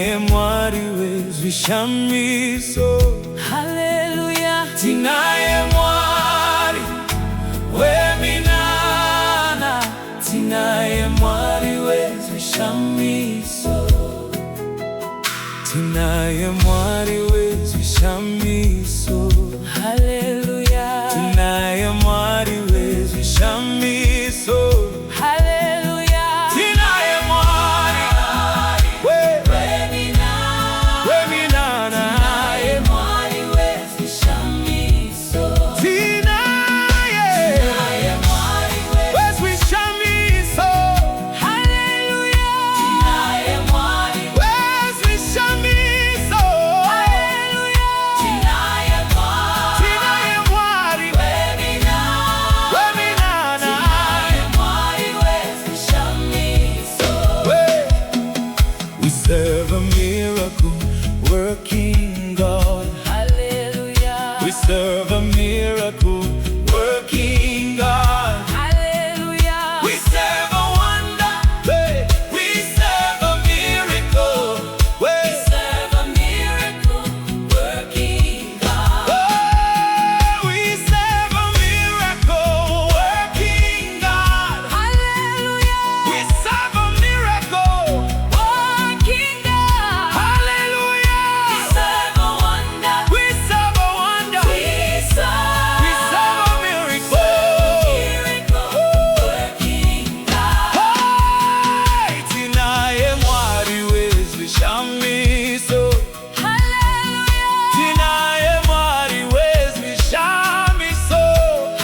Tinaye Mwari Wezvishamiso. Hallelujah. Tinaye Mwari weminana. Tinaye Mwari Wezvishamiso. Tinaye Mwari Wezvishamiso. Hallelujah. Tinaye Mwari Wezvishamiso. Hallelujah. Tinaye Mwari weminana. Tinaye Mwari Wezvishamiso. Tinaye Mwari Wezvishamiso. Hallelujah. Tinaye Mwari Wezvishamiso. Hallelujah. Tinaye Mwari weminana. Mwari Wezvishamiso. We serve a miracle working God. Hallelujah. We serve a miracle working God. Hallelujah. We serve a wonder. Hey. We serve a miracle. We serve a miracle working God. Oh, we serve a miracle working God. Hallelujah. We serve a miracle. Working God. Hallelujah. We serve a wonder. We serve a wonder. We serve a miracle. working God. Hey, Tinaye Mwari Wezvishamiso. Hallelujah. Tinaye Mwari Wezvishamiso.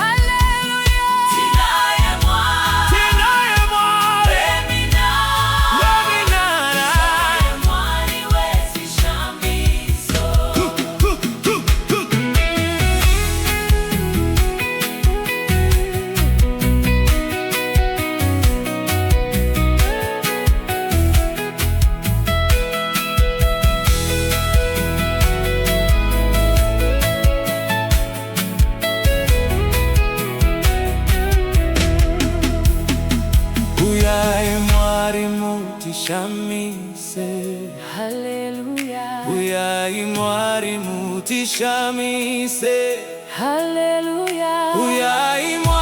Hallelujah. Tinaye Mwari Tinaye Mwari weminana. weminana. Mwari Wezvishamiso. Huyai Mwari mutishamise. Hallelujah. Huyai Mwari mutishamise. Hallelujah. Huyai Mwari